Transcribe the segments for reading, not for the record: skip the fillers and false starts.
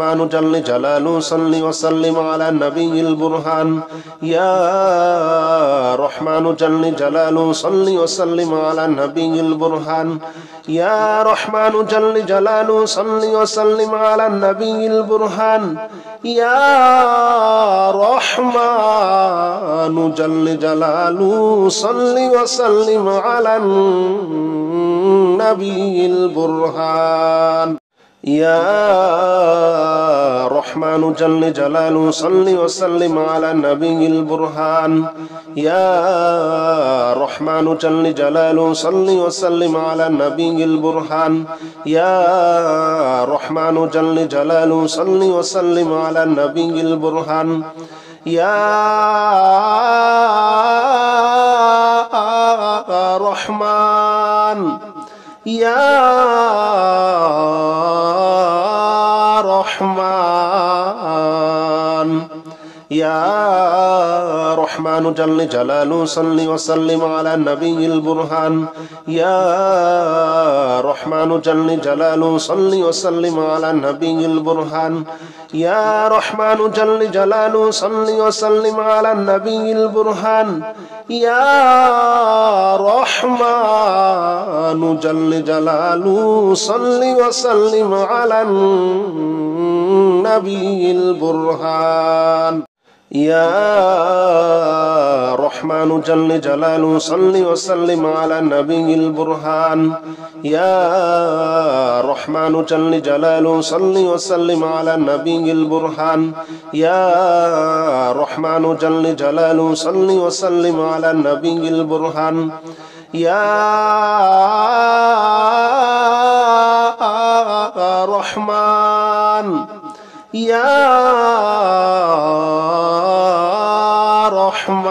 رحمن جل جلاله صل وسلم على النبي البرهان يا رحمن جل جلاله صل وسلم على النبي البرهان يا رحمن جل جلاله صل وسلم على النبي البرهان يا رحمن جل جلاله صل وسلم على النبي البرهان يا رحمن جل جلاله صل وسلم على النبي البرهان يا رحمن جل جلاله صل وسلم على النبي البرهان يا رحمن جل جلاله صل وسلم على النبي البرهان يا رحمن يا رحمن يا رحمن جل جلاله صل وسلم على النبي البرهان يا رحمن جل جلاله صل وسلم على النبي البرهان يا رحمن جل جلاله صل وسلم على النبي البرهان يا رحمن جل جلاله صل وسلم على النبي البرهان يا رحمن جل جلاله صل وسلم على النبي البرهان يا رحمن جل جلاله صل وسلم على النبي البرهان يا رحمن جل جلاله صل وسلم على النبي البرهان يا رحمن يا رحمن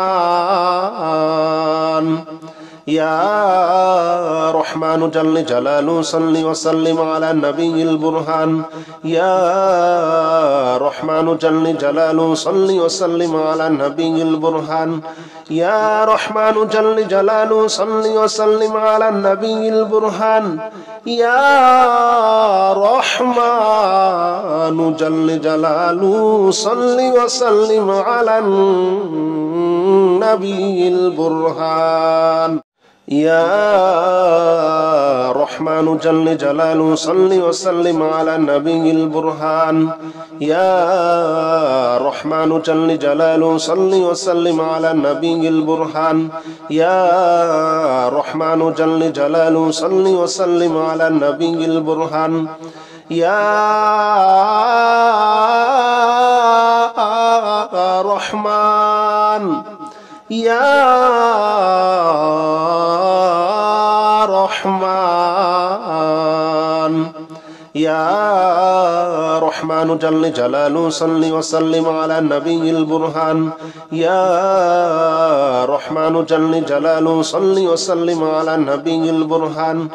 يا رحمن جل جلاله صل وسلم على النبي البرهان يا رحمن جل جلاله صل وسلم على النبي البرهان يا رحمن جل جلاله صل وسلم على النبي البرهان يا رحمن جل جلاله صل وسلم على النبي البرهان يا رحمن جل جلاله صل وسلم على النبي البرهان يا رحمن جل جلاله صل وسلم على النبي البرهان يا رحمن جل جلاله صل وسلم على النبي البرهان يا رحمن يا رحمن يا رحمن جل جلاله صل وسلم على النبي البرهان يا رحمن جل جلاله صل وسلم على النبي البرهان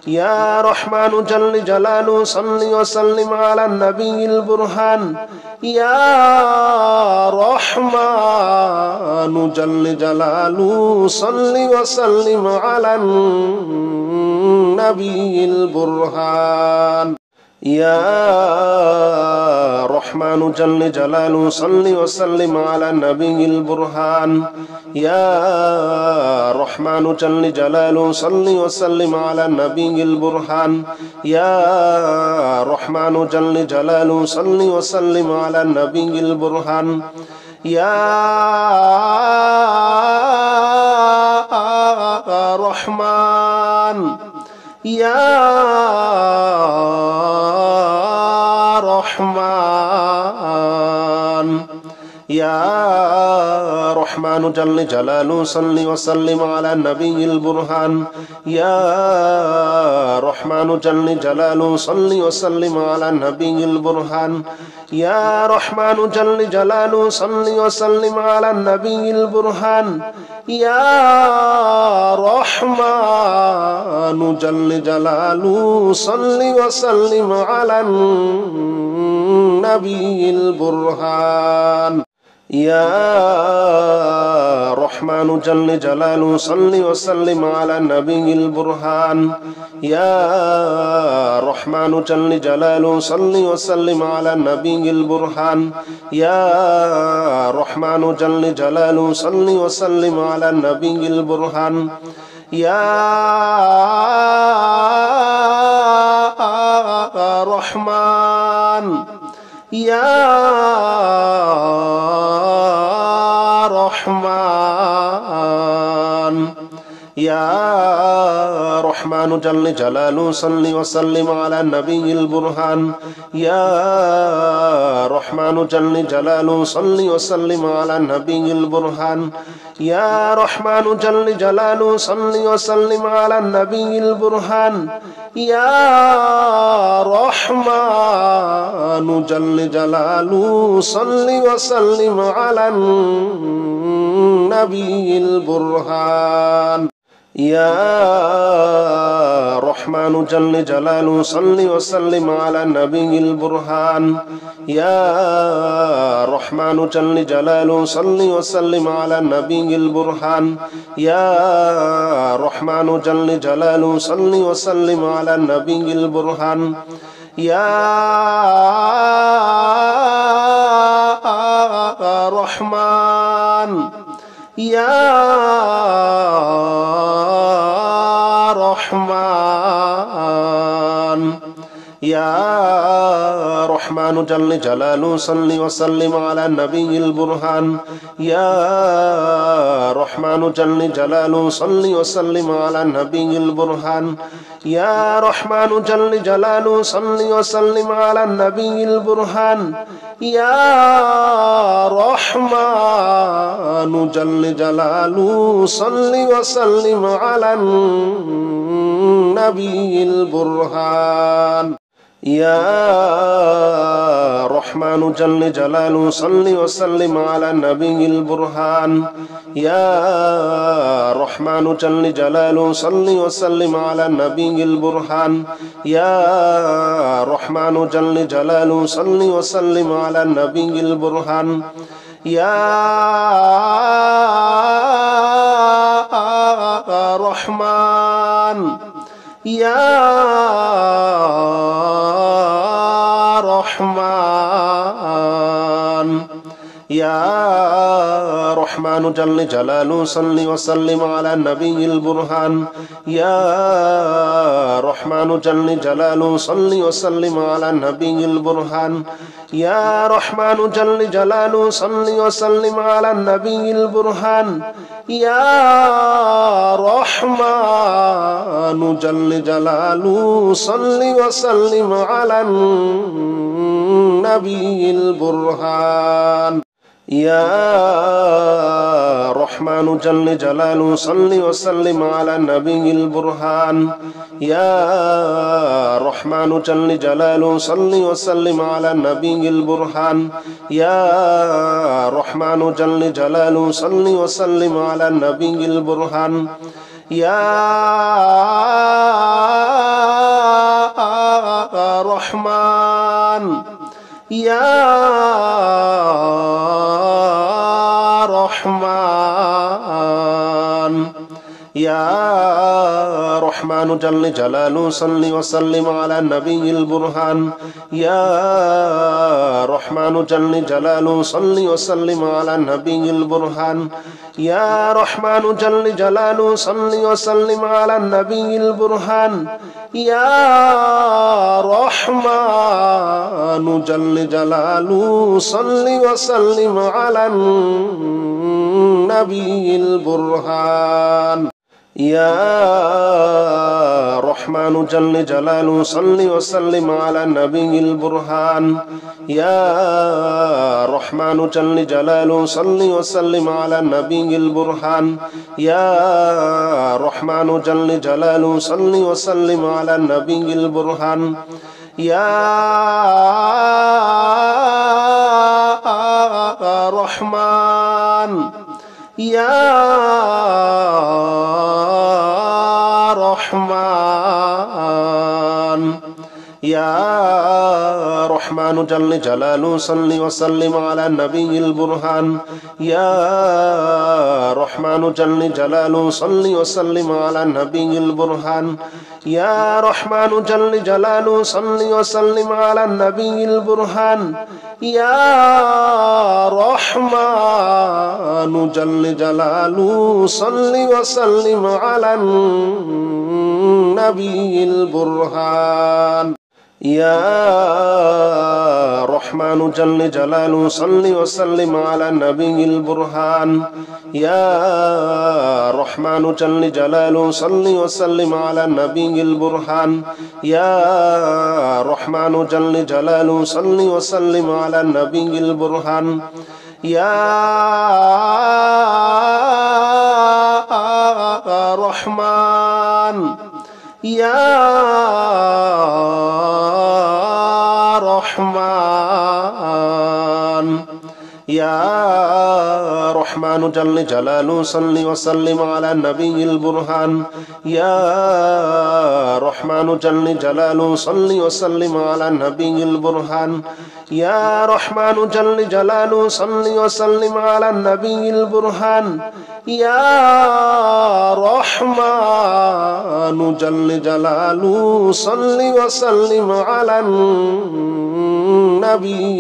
يا رحمن جل جلاله صل وسلم على النبي البرهان يا رحمن جل جلاله صل وسلم على النبي البرهان يا رحمن جل جلاله صل وسلم على النبي البرهان يا رحمن جل جلاله صل وسلم على النبي البرهان يا رحمن جل جلاله صل وسلم على النبي البرهان يا رحمن يا رحمن يا رحمن جل جلاله صل وسلم على النبي البرهان يا رحمن جل جلاله صل وسلم على النبي البرهان يا رحمن جل جلاله صل وسلم على النبي البرهان يا رحمن جل جلاله صل وسلم على النبي البرهان يا رحمن جل جلاله صل وسلم على النبي البرهان يا رحمن جل جلاله صل وسلم على النبي البرهان يا رحمن جل جلاله صل وسلم على النبي البرهان يا رحمن يا رحمن يا رحمن جل جلاله صل وسلم على النبي البرهان يا رحمن جل جلاله صل وسلم على النبي البرهان يا رحمن جل جلاله صل وسلم على النبي البرهان يا رحمن جل جلاله صل وسلم على النبي البرهان يا رحمن جل جلاله صل وسلم على النبي البرهان يا رحمن جل جلاله صل وسلم على النبي البرهان يا رحمن جل جلاله صل وسلم على النبي البرهان يا رحمن يا رحمن يا رحمن جل جلاله صل وسلم على النبي البرهان يا رحمن جل جلاله صل وسلم على النبي البرهان يا رحمن جل جلاله صل وسلم على النبي البرهان يا رحمن جل جلاله صل وسلم على النبي البرهان يا رحمن جل جلاله صل وسلم على النبي البرهان يا رحمن جل جلاله صل وسلم على النبي البرهان يا رحمن جل جلاله صل وسلم على النبي البرهان يا رحمن يا رحمن يا رحمن جل جلاله صل وسلم على النبي البرهان يا رحمن جل جلاله صل وسلم على النبي البرهان يا رحمن جل جلاله صل وسلم على النبي البرهان يا رحمن جل جلاله صل وسلم على النبي البرهان يا رحمن جل جلاله صل وسلم على النبي البرهان يا رحمن جل جلاله صل وسلم على النبي البرهان يا رحمن جل جلاله صل وسلم على النبي البرهان يا رحمن يا رحمن يا رحمن جل جلاله صل وسلم على النبي البرهان يا رحمن جل جلاله صل وسلم على النبي البرهان يا رحمن يا رحمن يا رحمن يا رحمن يا رحمن يا رحمن يا رحمن يا رحمن يا رحمن يا رحمن يا جل جلاله صل وسلم على النبي البرهان يا رحمن جل جلاله صل وسلم على النبي البرهان يا رحمن جل جلاله صل وسلم على النبي البرهان يا رحمن جل جلاله صل وسلم على النبي البرهان يا رحمن جل جلاله صل وسلم على النبي البرهان يا رحمن جل جلاله صل وسلم على النبي البرهان يا رحمن جل جلاله صل وسلم على النبي البرهان يا رحمن يا رحمن يا رحمن رحمن جل جلاله صل وسلم على النبي البرهان يا رحمن جل جلاله صل وسلم على النبي البرهان يا رحمن جل جلاله صل وسلم على النبي البرهان يا رحمن جل جلاله صل وسلم على النبي البرهان يا رحمن جل جلاله صل وسلم على النبي البرهان يا رحمن جل جلاله صل وسلم على النبي البرهان يا رحمن جل جلاله صل وسلم على النبي البرهان يا رحمن يا رحمن يا رحمن جل جلاله صل وسلم على النبي البرهان يا رحمن جل جلاله صل وسلم على النبي البرهان يا رحمن جل جلاله صل وسلم على النبي البرهان يا رحمن جل جلاله صل وسلم على النبي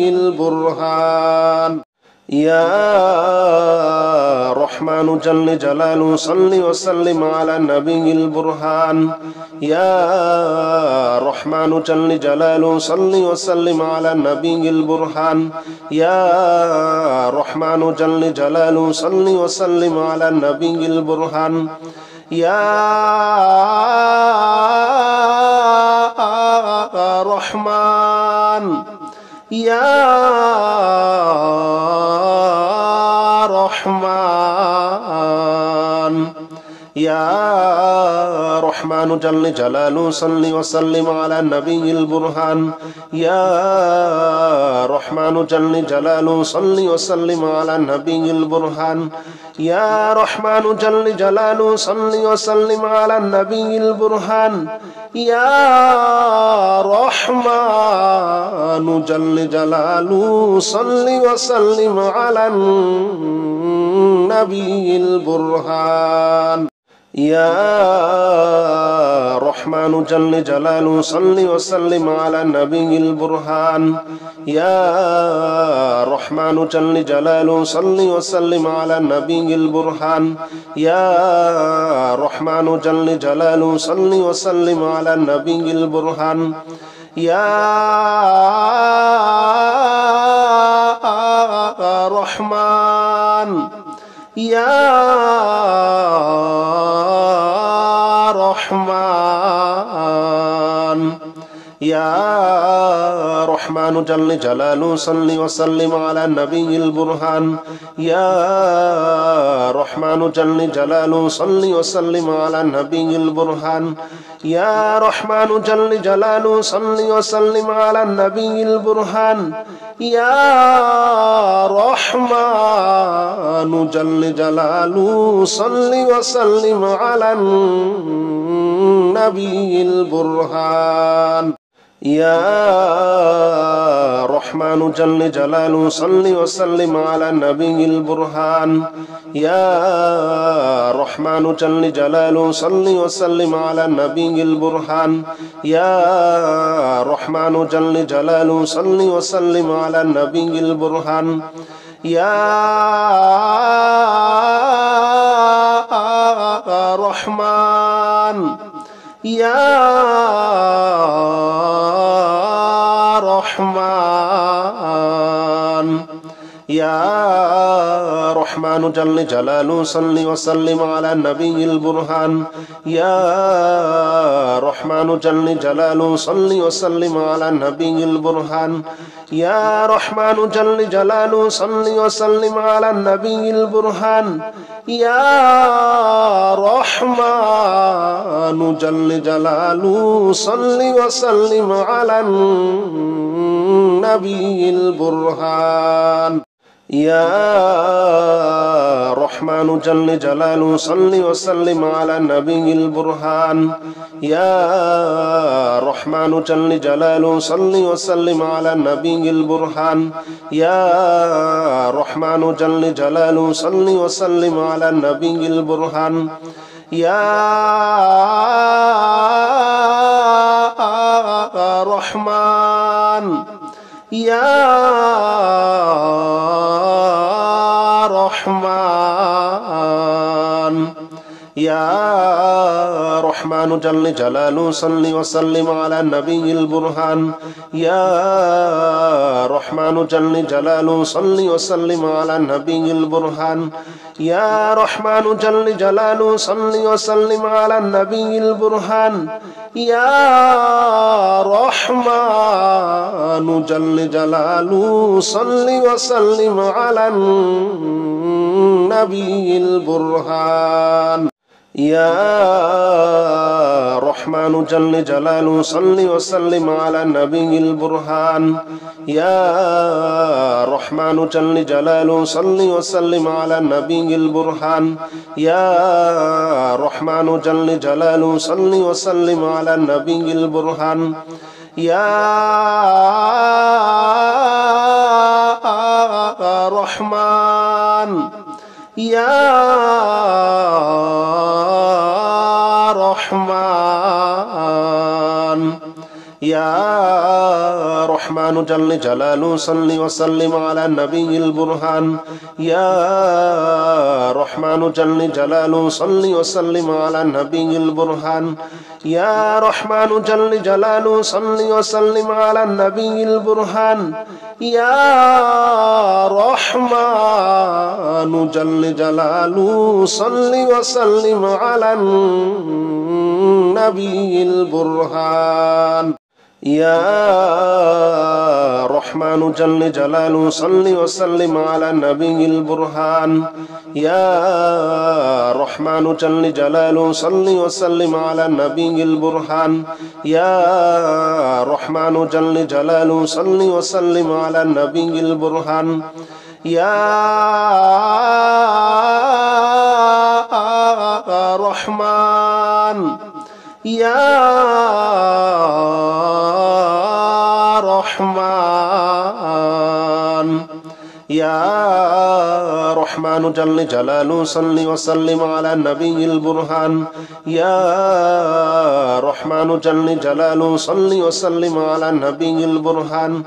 البرهان يا رحمن جل جلاله صل وسلم على النبي البرهان يا رحمن جل جلاله صل وسلم على النبي البرهان يا رحمن جل جلاله صل وسلم على النبي البرهان يا رحمن يا رحمن يا رحمن جل جلاله صل وسلم على النبي البرهان يا رحمن جل جلاله صل وسلم على النبي البرهان يا رحمن جل جلاله صل وسلم على النبي البرهان يا رحمن جل جلاله صل وسلم على النبي البرهان يا رحمن جل جلاله صل وسلم على النبي البرهان يا رحمن جل جلاله صل وسلم على النبي البرهان يا رحمن جل جلاله صل وسلم على النبي البرهان يا رحمن يا رحمن يا رحمن جل جلاله صل وسلم على النبي البرهان يا رحمن جل جلاله صل وسلم على النبي البرهان يا رحمن جل جلاله صل وسلم على النبي البرهان يا رحمن جل جلاله صل وسلم على النبي البرهان يا رحمن جل جلاله صل وسلم على النبي البرهان يا رحمن جل جلاله صل وسلم على النبي البرهان يا رحمن جل جلاله صل وسلم على النبي البرهان يا رحمن يا رحمن يا رحمن جل جلاله صل وسلم على النبي البرهان يا رحمن جل جلاله صل وسلم على النبي البرهان يا رحمن جل جلاله صل وسلم على النبي البرهان يا رحمن جل جلاله صل وسلم على النبي البرهان يا رحمن جل جلاله صل وسلم على النبي البرهان يا رحمن جل جلاله صل وسلم على النبي البرهان يا رحمن جل جلاله صل وسلم على النبي البرهان يا رحمن يا رحمن يا رحمن جل جلاله صل وسلم على النبي البرهان يا رحمن جل جلاله صل وسلم على النبي البرهان يا رحمن جل جلاله صل وسلم على النبي البرهان يا رحمن جل جلاله صل وسلم على النبي البرهان يا رحمن جل جلاله صل وسلم على النبي البرهان يا رحمن جل جلاله صل وسلم على النبي البرهان يا رحمن جل جلاله صل وسلم على النبي البرهان يا رحمن يا رحمن يا رحمن جل جلاله صل وسلم على النبي البرهان يا رحمن جل جلاله صل وسلم على النبي البرهان يا رحمن جل جلاله صل وسلم على النبي البرهان يا رحمن جل جلاله صل وسلم على النبي البرهان يا رحمن جل جلاله صل وسلم على النبي البرهان يا رحمن جل جلاله صل وسلم على النبي البرهان يا رحمن جل جلاله صل وسلم على النبي البرهان يا رحمن يا رحمن يا رحمن جل جلاله صل وسلم على النبي البرهان يا رحمن جل جلاله صل وسلم على النبي البرهان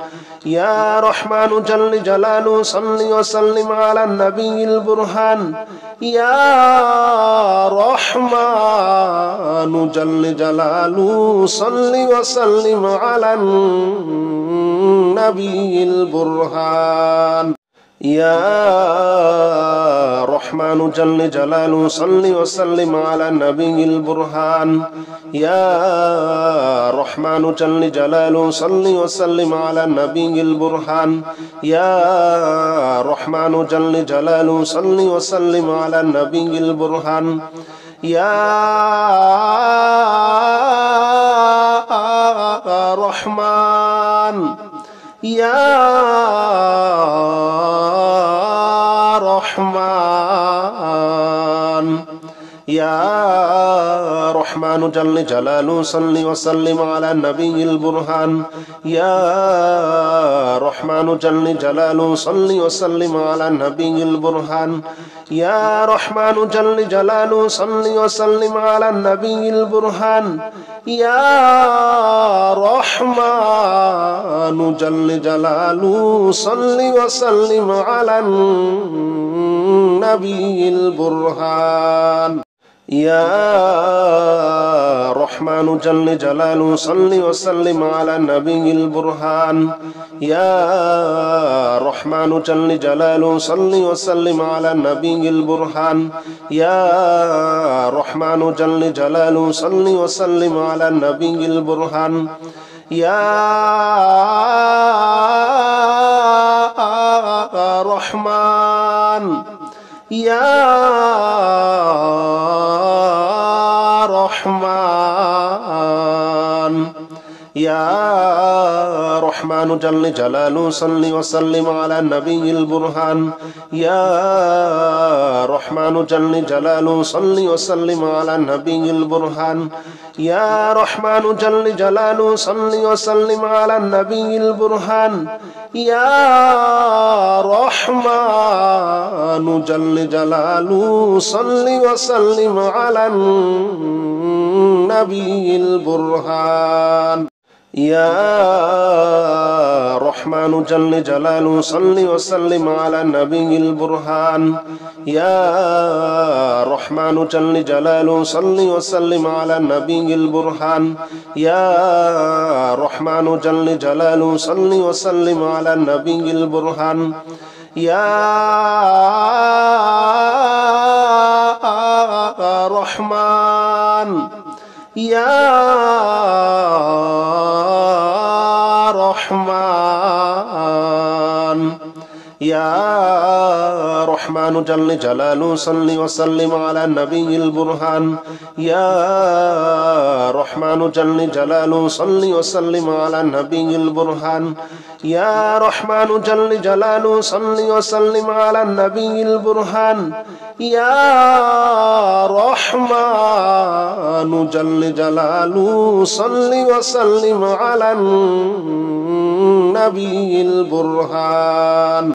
يا رحمن جل جلاله صل وسلم على النبي البرهان يا رحمن جل جلاله صل وسلم على النبي البرهان يا رحمن جل جلاله صل وسلم على النبي البرهان يا رحمن جل جلاله صل وسلم على النبي البرهان يا رحمن جل جلاله صل وسلم على النبي البرهان يا رحمن يا رحمن يا رحمن جل جلاله صل وسلم على النبي البرهان يا رحمن جل جلاله صل وسلم على النبي البرهان يا رحمن جل جلاله صل وسلم على النبي البرهان يا رحمن جل جلاله صل وسلم على النبي البرهان يا رحمن جل جلاله صل وسلم على النبي البرهان يا رحمن جل جلاله صل وسلم على النبي البرهان يا رحمن جل جلاله صل وسلم على النبي البرهان يا رحمن يا رحمن يا رحمن جل جلاله صل وسلم على النبي البرهان يا رحمن جل جلاله صل وسلم على النبي البرهان يا رحمن جل جلاله صل وسلم على النبي البرهان يا رحمن جل جلاله صل وسلم على النبي البرهان يا رحمن جل جلاله صل وسلم على النبي البرهان يا رحمن جل جلاله صل وسلم على النبي البرهان يا رحمن جل جلاله صل وسلم على النبي البرهان يا رحمن يا رحمن يا رحمن جل جلاله صل وسلم على النبي البرهان يا رحمن جل جلاله صل وسلم على النبي البرهان يا رحمن جل جلاله صل وسلم على النبي البرهان يا رحمن جل جلاله صل وسلم على النبي البرهان